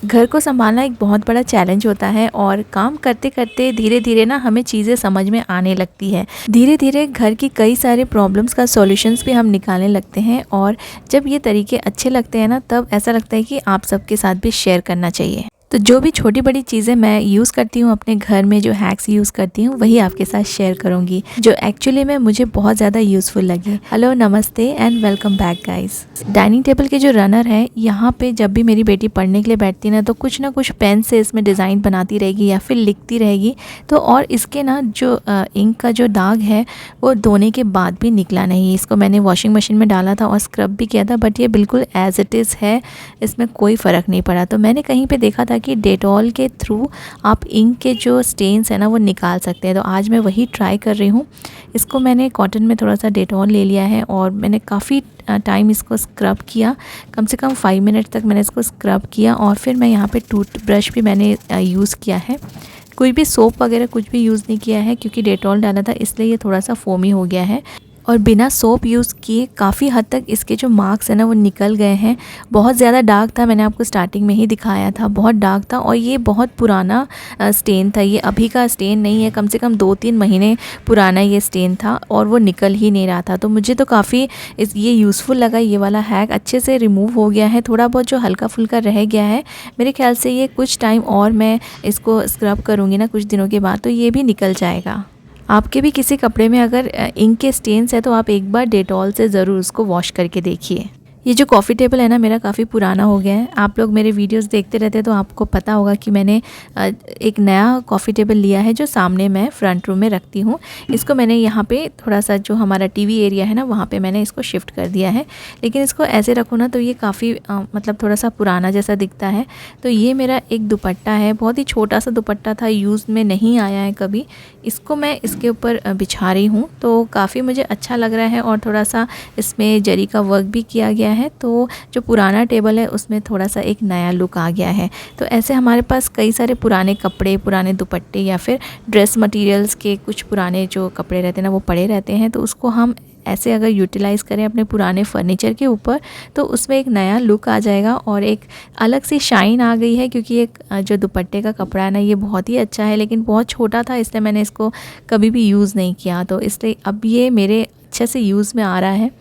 घर को संभालना एक बहुत बड़ा चैलेंज होता है और काम करते करते धीरे धीरे ना हमें चीज़ें समझ में आने लगती है। धीरे धीरे घर की कई सारे प्रॉब्लम्स का सॉल्यूशंस भी हम निकालने लगते हैं और जब ये तरीके अच्छे लगते हैं ना, तब ऐसा लगता है कि आप सबके साथ भी शेयर करना चाहिए। तो जो भी छोटी बड़ी चीज़ें मैं यूज़ करती हूँ अपने घर में, जो हैक्स यूज़ करती हूँ, वही आपके साथ शेयर करूँगी जो एक्चुअली में मुझे बहुत ज़्यादा यूज़फुल लगे। हेलो, नमस्ते and welcome back guys. Dining table के जो रनर है, यहाँ पे जब भी मेरी बेटी पढ़ने के लिए बैठती ना, तो कुछ ना कुछ पेन से इसमें डिज़ाइन बनाती रहेगी या फिर लिखती रहेगी। तो और इसके ना जो इंक का जो दाग है वो धोने के बाद भी निकला नहीं। इसको मैंने वॉशिंग मशीन में डाला था और स्क्रब भी किया था, बट ये बिल्कुल एज़ इट इज़ है, इसमें कोई फ़र्क नहीं पड़ा। तो मैंने कहीं पे देखा था कि डेटॉल के थ्रू आप इंक के जो स्टेन्स है ना वो निकाल सकते हैं। तो आज मैं वही ट्राई कर रही हूँ। इसको मैंने कॉटन में थोड़ा सा डेटॉल ले लिया है और मैंने काफ़ी टाइम इसको स्क्रब किया, कम से कम 5 मिनट तक मैंने इसको स्क्रब किया। और फिर मैं यहाँ पे टूथब्रश भी मैंने यूज़ किया है। कोई भी सोप वगैरह कुछ भी यूज़ नहीं किया है क्योंकि डेटॉल डाला था, इसलिए ये थोड़ा सा फोमी हो गया है। और बिना सोप यूज़ किए काफ़ी हद तक इसके जो मार्क्स हैं ना वो निकल गए हैं। बहुत ज़्यादा डार्क था, मैंने आपको स्टार्टिंग में ही दिखाया था, बहुत डार्क था और ये बहुत पुराना स्टेन था। ये अभी का स्टेन नहीं है, कम से कम 2-3 महीने पुराना ये स्टेन था और वो निकल ही नहीं रहा था। तो मुझे तो काफ़ी ये यूज़फुल लगा। ये वाला हैक अच्छे से रिमूव हो गया है। थोड़ा बहुत जो हल्का फुल्का रह गया है, मेरे ख्याल से ये कुछ टाइम और मैं इसको स्क्रब करूँगी ना कुछ दिनों के बाद, तो ये भी निकल जाएगा। आपके भी किसी कपड़े में अगर इंक के स्टेन्स है तो आप एक बार डेटॉल से ज़रूर उसको वॉश करके देखिए। ये जो कॉफ़ी टेबल है ना मेरा काफ़ी पुराना हो गया है। आप लोग मेरे वीडियोस देखते रहते हैं तो आपको पता होगा कि मैंने एक नया कॉफ़ी टेबल लिया है जो सामने मैं फ्रंट रूम में रखती हूँ। इसको मैंने यहाँ पे थोड़ा सा जो हमारा टीवी एरिया है ना वहाँ पे मैंने इसको शिफ्ट कर दिया है। लेकिन इसको ऐसे रखो ना तो ये काफ़ी मतलब थोड़ा सा पुराना जैसा दिखता है। तो ये मेरा एक दुपट्टा है, बहुत ही छोटा सा दुपट्टा था, यूज़ में नहीं आया है कभी। इसको मैं इसके ऊपर बिछा रही हूँ तो काफ़ी मुझे अच्छा लग रहा है और थोड़ा सा इसमें जरी का वर्क भी किया गया है। तो जो पुराना टेबल है उसमें थोड़ा सा एक नया लुक आ गया है। तो ऐसे हमारे पास कई सारे पुराने कपड़े, पुराने दुपट्टे या फिर ड्रेस मटेरियल्स के कुछ पुराने जो कपड़े रहते हैं ना वो पड़े रहते हैं। तो उसको हम ऐसे अगर यूटिलाइज़ करें अपने पुराने फर्नीचर के ऊपर तो उसमें एक नया लुक आ जाएगा और एक अलग सी शाइन आ गई है। क्योंकि एक जो दुपट्टे का कपड़ा है ना ये बहुत ही अच्छा है, लेकिन बहुत छोटा था, इसलिए मैंने इसको कभी भी यूज़ नहीं किया। तो इसलिए अब ये मेरे अच्छे से यूज़ में आ रहा है।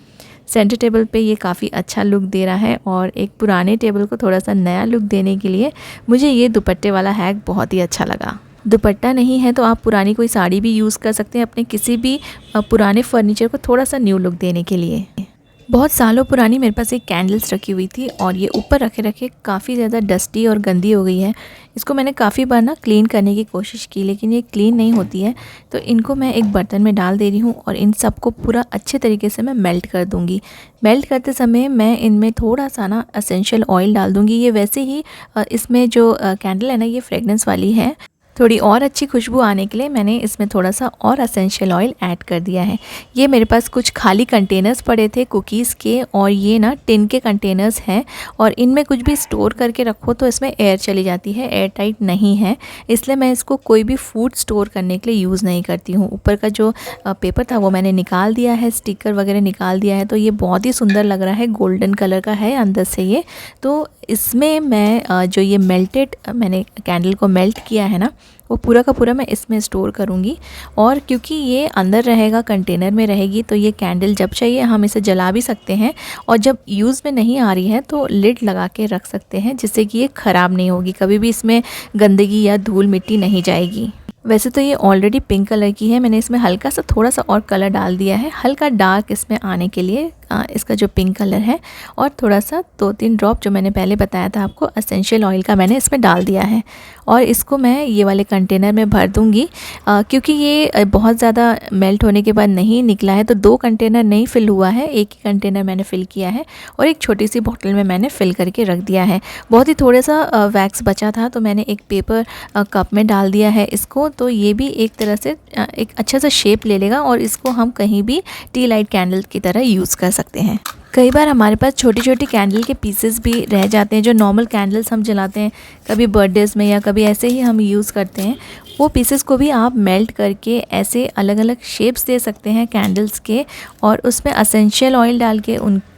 सेंटर टेबल पे ये काफ़ी अच्छा लुक दे रहा है और एक पुराने टेबल को थोड़ा सा नया लुक देने के लिए मुझे ये दुपट्टे वाला हैक बहुत ही अच्छा लगा। दुपट्टा नहीं है तो आप पुरानी कोई साड़ी भी यूज़ कर सकते हैं अपने किसी भी पुराने फर्नीचर को थोड़ा सा न्यू लुक देने के लिए। बहुत सालों पुरानी मेरे पास एक कैंडल्स रखी हुई थी और ये ऊपर रखे रखे काफ़ी ज़्यादा डस्टी और गंदी हो गई है। इसको मैंने काफ़ी बार ना क्लीन करने की कोशिश की लेकिन ये क्लीन नहीं होती है। तो इनको मैं एक बर्तन में डाल दे रही हूँ और इन सबको पूरा अच्छे तरीके से मैं मेल्ट कर दूँगी। मेल्ट करते समय मैं इनमें थोड़ा सा ना एसेंशियल ऑयल डाल दूँगी। ये वैसे ही इसमें जो कैंडल है ना ये फ्रेगनेंस वाली है। थोड़ी और अच्छी खुशबू आने के लिए मैंने इसमें थोड़ा सा और एसेंशियल ऑयल ऐड कर दिया है। ये मेरे पास कुछ खाली कंटेनर्स पड़े थे कुकीज़ के और ये ना टिन के कंटेनर्स हैं और इनमें कुछ भी स्टोर करके रखो तो इसमें एयर चली जाती है, एयर टाइट नहीं है, इसलिए मैं इसको कोई भी फूड स्टोर करने के लिए यूज़ नहीं करती हूँ। ऊपर का जो पेपर था वो मैंने निकाल दिया है, स्टिकर वगैरह निकाल दिया है। तो ये बहुत ही सुंदर लग रहा है, गोल्डन कलर का है अंदर से ये। तो इसमें मैं जो ये मेल्टेड मैंने कैंडल को मेल्ट किया है ना वो पूरा का पूरा मैं इसमें स्टोर करूँगी। और क्योंकि ये अंदर रहेगा, कंटेनर में रहेगी, तो ये कैंडल जब चाहिए हम इसे जला भी सकते हैं और जब यूज़ में नहीं आ रही है तो लिड लगा के रख सकते हैं जिससे कि ये ख़राब नहीं होगी, कभी भी इसमें गंदगी या धूल मिट्टी नहीं जाएगी। वैसे तो ये ऑलरेडी पिंक कलर की है, मैंने इसमें हल्का सा थोड़ा सा और कलर डाल दिया है हल्का डार्क इसमें आने के लिए, इसका जो पिंक कलर है। और थोड़ा सा 2-3 ड्रॉप जो मैंने पहले बताया था आपको एसेंशियल ऑयल का मैंने इसमें डाल दिया है और इसको मैं ये वाले कंटेनर में भर दूँगी। क्योंकि ये बहुत ज़्यादा मेल्ट होने के बाद नहीं निकला है तो 2 कंटेनर नहीं फ़िल हुआ है, एक ही कंटेनर मैंने फ़िल किया है और एक छोटी सी बॉटल में मैंने फ़िल करके रख दिया है। बहुत ही थोड़ा सा वैक्स बचा था तो मैंने एक पेपर कप में डाल दिया है इसको। तो ये भी एक तरह से एक अच्छा सा शेप ले लेगा और इसको हम कहीं भी टी लाइट कैंडल की तरह यूज़ कर सकते हैं। कई बार हमारे पास छोटी छोटी कैंडल के पीसेस भी रह जाते हैं, जो नॉर्मल कैंडल्स हम जलाते हैं कभी बर्थडेज़ में या कभी ऐसे ही हम यूज़ करते हैं, वो पीसेस को भी आप मेल्ट करके ऐसे अलग अलग शेप्स दे सकते हैं कैंडल्स के और उसमें एसेंशियल ऑयल डाल के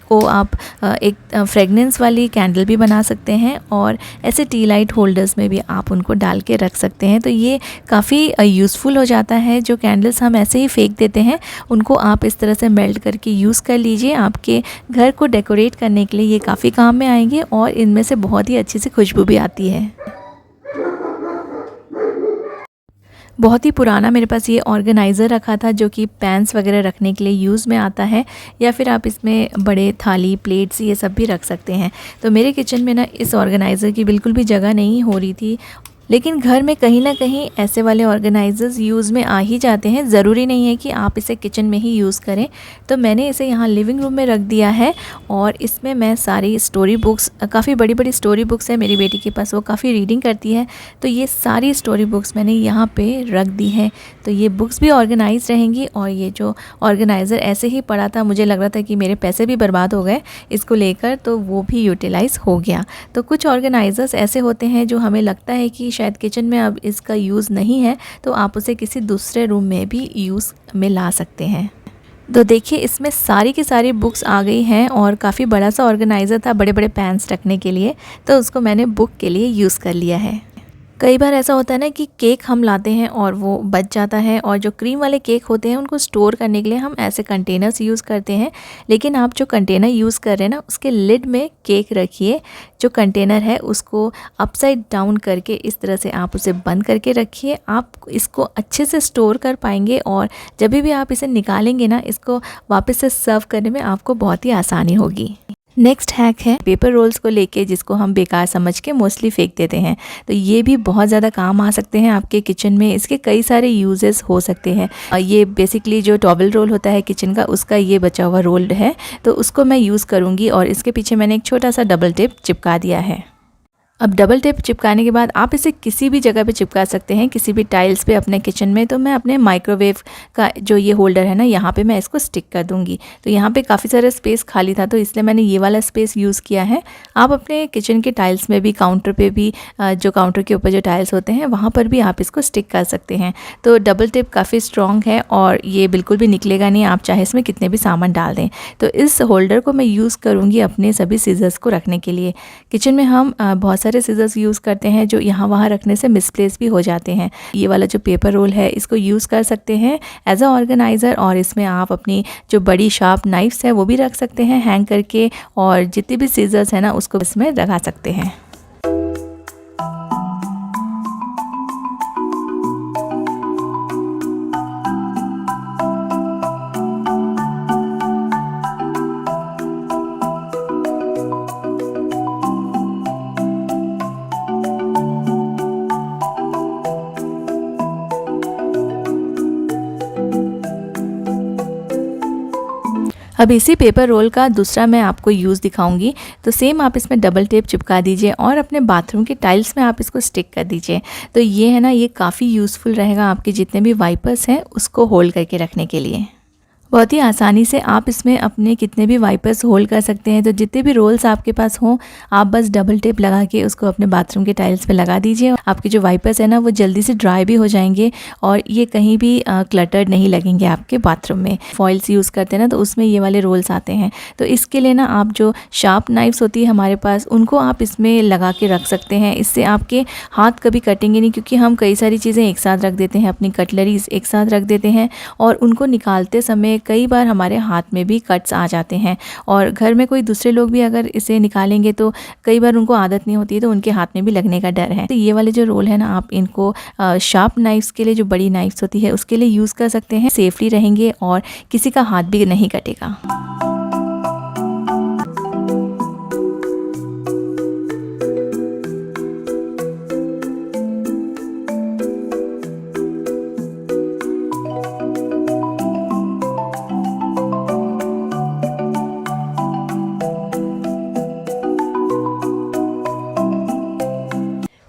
को आप एक फ्रेगनेंस वाली कैंडल भी बना सकते हैं और ऐसे टी लाइट होल्डर्स में भी आप उनको डाल के रख सकते हैं। तो ये काफ़ी यूज़फुल हो जाता है। जो कैंडल्स हम ऐसे ही फेंक देते हैं उनको आप इस तरह से मेल्ट करके यूज़ कर लीजिए। आपके घर को डेकोरेट करने के लिए ये काफ़ी काम में आएंगे और इनमें से बहुत ही अच्छी सी खुशबू भी आती है। बहुत ही पुराना मेरे पास ये ऑर्गेनाइज़र रखा था जो कि पैन्स वगैरह रखने के लिए यूज़ में आता है, या फिर आप इसमें बड़े थाली प्लेट्स ये सब भी रख सकते हैं। तो मेरे किचन में ना इस ऑर्गेनाइज़र की बिल्कुल भी जगह नहीं हो रही थी, लेकिन घर में कहीं ना कहीं ऐसे वाले ऑर्गेनाइज़र्स यूज़ में आ ही जाते हैं। ज़रूरी नहीं है कि आप इसे किचन में ही यूज़ करें। तो मैंने इसे यहाँ लिविंग रूम में रख दिया है और इसमें मैं सारी स्टोरी बुक्स, काफ़ी बड़ी बड़ी स्टोरी बुक्स है मेरी बेटी के पास, वो काफ़ी रीडिंग करती है, तो ये सारी स्टोरी बुक्स मैंने यहाँ पे रख दी हैं। तो ये बुक्स भी ऑर्गेनाइज रहेंगी और ये जो ऑर्गेनाइज़र ऐसे ही पड़ा था, मुझे लग रहा था कि मेरे पैसे भी बर्बाद हो गए इसको लेकर, तो वो भी यूटिलाइज़ हो गया। तो कुछ ऑर्गेनाइज़र्स ऐसे होते हैं जो हमें लगता है कि शायद किचन में अब इसका यूज़ नहीं है, तो आप उसे किसी दूसरे रूम में भी यूज़ में ला सकते हैं। तो देखिए इसमें सारी की सारी बुक्स आ गई हैं और काफ़ी बड़ा सा ऑर्गेनाइज़र था बड़े बड़े पैन्स रखने के लिए, तो उसको मैंने बुक के लिए यूज़ कर लिया है। कई बार ऐसा होता है ना कि केक हम लाते हैं और वो बच जाता है, और जो क्रीम वाले केक होते हैं उनको स्टोर करने के लिए हम ऐसे कंटेनर्स यूज़ करते हैं। लेकिन आप जो कंटेनर यूज़ कर रहे हैं ना, उसके लिड में केक रखिए। जो कंटेनर है उसको अपसाइड डाउन करके इस तरह से आप उसे बंद करके रखिए। आप इसको अच्छे से स्टोर कर पाएंगे और जब भी आप इसे निकालेंगे ना, इसको वापस से सर्व करने में आपको बहुत ही आसानी होगी। नेक्स्ट हैक है पेपर रोल्स को लेके, जिसको हम बेकार समझ के मोस्टली फेंक देते हैं। तो ये भी बहुत ज़्यादा काम आ सकते हैं आपके किचन में। इसके कई सारे यूजेस हो सकते हैं। ये बेसिकली जो टॉवल रोल होता है किचन का, उसका ये बचा हुआ रोल है, तो उसको मैं यूज़ करूँगी और इसके पीछे मैंने एक छोटा सा डबल टेप चिपका दिया है। अब डबल टेप चिपकाने के बाद आप इसे किसी भी जगह पे चिपका सकते हैं, किसी भी टाइल्स पे अपने किचन में। तो मैं अपने माइक्रोवेव का जो ये होल्डर है ना, यहाँ पे मैं इसको स्टिक कर दूँगी। तो यहाँ पे काफ़ी सारा स्पेस खाली था, तो इसलिए मैंने ये वाला स्पेस यूज़ किया है। आप अपने किचन के टाइल्स में भी, काउंटर पे भी, जो काउंटर के ऊपर जो टाइल्स होते हैं वहाँ पर भी आप इसको स्टिक कर सकते हैं। तो डबल टेप काफ़ी स्ट्रॉन्ग है और ये बिल्कुल भी निकलेगा नहीं, आप चाहे इसमें कितने भी सामान डाल दें। तो इस होल्डर को मैं यूज़ करूँगी अपने सभी सीजर्स को रखने के लिए। किचन में हम बहुत सारे सीजर्स यूज़ करते हैं जो यहाँ वहाँ रखने से मिसप्लेस भी हो जाते हैं। ये वाला जो पेपर रोल है इसको यूज़ कर सकते हैं एज अ ऑर्गेनाइज़र, और इसमें आप अपनी जो बड़ी शार्प नाइफ्स है वो भी रख सकते हैं हैंग करके, और जितने भी सीजर्स हैं ना उसको इसमें लगा सकते हैं। अब इसी पेपर रोल का दूसरा मैं आपको यूज़ दिखाऊंगी। तो सेम आप इसमें डबल टेप चिपका दीजिए और अपने बाथरूम के टाइल्स में आप इसको स्टिक कर दीजिए। तो ये है ना, ये काफ़ी यूज़फुल रहेगा आपके जितने भी वाइपर्स हैं उसको होल्ड करके रखने के लिए। बहुत ही आसानी से आप इसमें अपने कितने भी वाइपर्स होल्ड कर सकते हैं। तो जितने भी रोल्स आपके पास हों, आप बस डबल टेप लगा के उसको अपने बाथरूम के टाइल्स पे लगा दीजिए। आपके जो वाइपर्स है ना वो जल्दी से ड्राई भी हो जाएंगे और ये कहीं भी क्लटर्ड नहीं लगेंगे आपके बाथरूम में। फॉइल्स यूज़ करते हैं ना, तो उसमें ये वाले रोल्स आते हैं। तो इसके लिए ना आप जो शार्प नाइफ्स होती है हमारे पास, उनको आप इसमें लगा के रख सकते हैं। इससे आपके हाथ कभी कटेंगे नहीं, क्योंकि हम कई सारी चीज़ें एक साथ रख देते हैं, अपनी कटलरीज एक साथ रख देते हैं और उनको निकालते समय कई बार हमारे हाथ में भी कट्स आ जाते हैं। और घर में कोई दूसरे लोग भी अगर इसे निकालेंगे तो कई बार उनको आदत नहीं होती है, तो उनके हाथ में भी लगने का डर है। तो ये वाले जो रोल है ना, आप इनको शार्प नाइफ्स के लिए, जो बड़ी नाइफ्स होती है उसके लिए यूज़ कर सकते हैं। सेफली रहेंगे और किसी का हाथ भी नहीं कटेगा।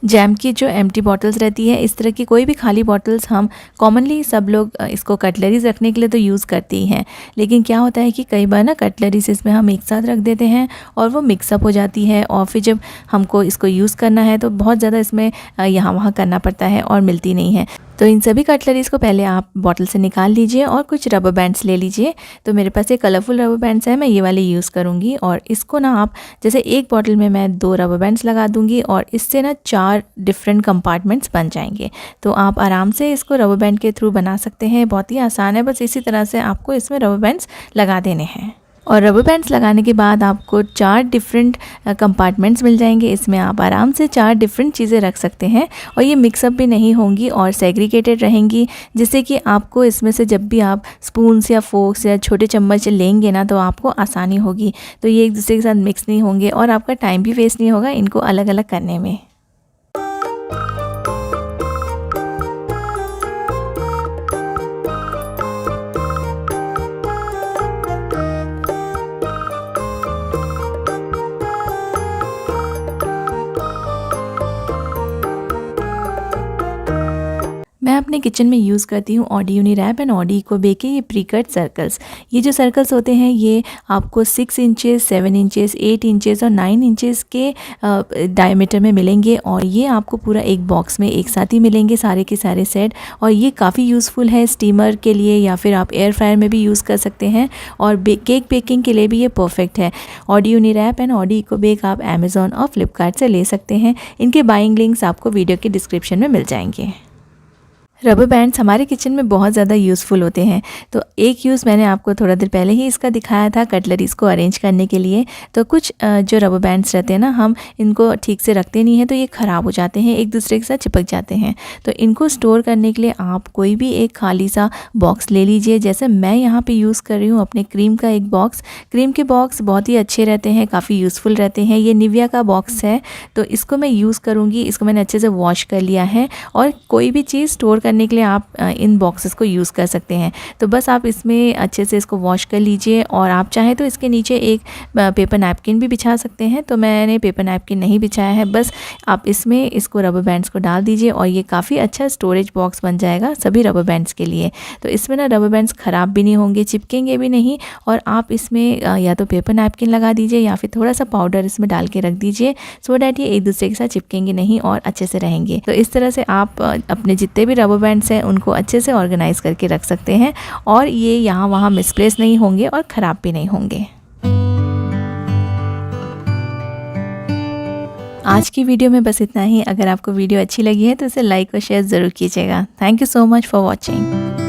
जैम की जो एम्प्टी बॉटल्स रहती है, इस तरह की कोई भी खाली बॉटल्स हम कॉमनली सब लोग इसको कटलरीज रखने के लिए तो यूज़ करते ही हैं। लेकिन क्या होता है कि कई बार ना कटलरीज इसमें हम एक साथ रख देते हैं और वो मिक्सअप हो जाती है, और फिर जब हमको इसको यूज़ करना है तो बहुत ज़्यादा इसमें यहाँ वहाँ करना पड़ता है और मिलती नहीं है। तो इन सभी कटलरीज़ को पहले आप बॉटल से निकाल लीजिए और कुछ रबर बैंड्स ले लीजिए। तो मेरे पास ये कलरफुल रबर बैंड्स हैं, मैं ये वाले यूज़ करूँगी। और इसको ना आप जैसे एक बॉटल में मैं 2 रबर बैंड्स लगा दूँगी और इससे ना 4 डिफरेंट कंपार्टमेंट्स बन जाएंगे। तो आप आराम से इसको रबर बैंड के थ्रू बना सकते हैं, बहुत ही आसान है। बस इसी तरह से आपको इसमें रबर बैंड्स लगा देने हैं। और रबर बैंड्स लगाने के बाद आपको 4 डिफरेंट कंपार्टमेंट्स मिल जाएंगे। इसमें आप आराम से 4 डिफरेंट चीज़ें रख सकते हैं और ये मिक्सअप भी नहीं होंगी और सेग्रीगेटेड रहेंगी, जिससे कि आपको इसमें से जब भी आप स्पून्स या फोक्स या छोटे चम्मच लेंगे ना तो आपको आसानी होगी। तो ये एक दूसरे के साथ मिक्स नहीं होंगे और आपका टाइम भी वेस्ट नहीं होगा इनको अलग अलग करने में। मैं अपने किचन में यूज़ करती हूँ ऑडी यूनिरैप एंड ऑडी इकोबे के ये प्री कट सर्कल्स। ये जो सर्कल्स होते हैं ये आपको 6 इंचेस, 7 इंचेस, 8 इंचेस और 9 इंचेस के डायमीटर में मिलेंगे और ये आपको पूरा एक बॉक्स में एक साथ ही मिलेंगे सारे के सारे सेट। और ये काफ़ी यूज़फुल है स्टीमर के लिए या फिर आप एयर फ्रायर में भी यूज़ कर सकते हैं और केक बेकिंग के लिए भी ये परफेक्ट है। ऑडी यूनिरैप एंड ऑडी इकोबे आप अमेज़ॉन और फ्लिपकार्ट से ले सकते हैं। इनके बाइंग लिंक्स आपको वीडियो के डिस्क्रिप्शन में मिल जाएंगे। रबर बैंड्स हमारे किचन में बहुत ज़्यादा यूज़फुल होते हैं। तो एक यूज़ मैंने आपको थोड़ा देर पहले ही इसका दिखाया था कटलरीज़ को अरेंज करने के लिए। तो कुछ जो रबर बैंड्स रहते हैं ना, हम इनको ठीक से रखते नहीं हैं तो ये ख़राब हो जाते हैं, एक दूसरे के साथ चिपक जाते हैं। तो इनको स्टोर करने के लिए आप कोई भी एक खाली सा बॉक्स ले लीजिए। जैसे मैं यहाँ पर यूज़ कर रही हूँ अपने क्रीम का एक बॉक्स। क्रीम के बॉक्स बहुत ही अच्छे रहते हैं, काफ़ी यूज़फुल रहते हैं। ये निविया का बॉक्स है तो इसको मैं यूज़ करूँगी। इसको मैंने अच्छे से वॉश कर लिया है और कोई भी चीज़ स्टोर करने के लिए आप इन बॉक्सेस को यूज़ कर सकते हैं। तो बस आप इसमें अच्छे से इसको वॉश कर लीजिए और आप चाहें तो इसके नीचे एक पेपर नैपकिन भी बिछा सकते हैं। तो मैंने पेपर नैपकिन नहीं बिछाया है, बस आप इसमें इसको रबर बैंड्स को डाल दीजिए और ये काफ़ी अच्छा स्टोरेज बॉक्स बन जाएगा सभी रबर बैंड्स के लिए। तो इसमें ना रबर बैंड्स ख़राब भी नहीं होंगे, चिपकेंगे भी नहीं। और आप इसमें या तो पेपर नैपकिन लगा दीजिए या फिर थोड़ा सा पाउडर इसमें डाल के रख दीजिए, सो डैट ये एक दूसरे के साथ चिपकेंगे नहीं और अच्छे से रहेंगे। तो इस तरह से आप अपने जितने भी रबर बैंड्स हैं उनको अच्छे से ऑर्गेनाइज करके रख सकते हैं और ये यहाँ वहाँ मिसप्लेस नहीं होंगे और ख़राब भी नहीं होंगे। आज की वीडियो में बस इतना ही। अगर आपको वीडियो अच्छी लगी है तो इसे लाइक और शेयर ज़रूर कीजिएगा। Thank you so much for watching.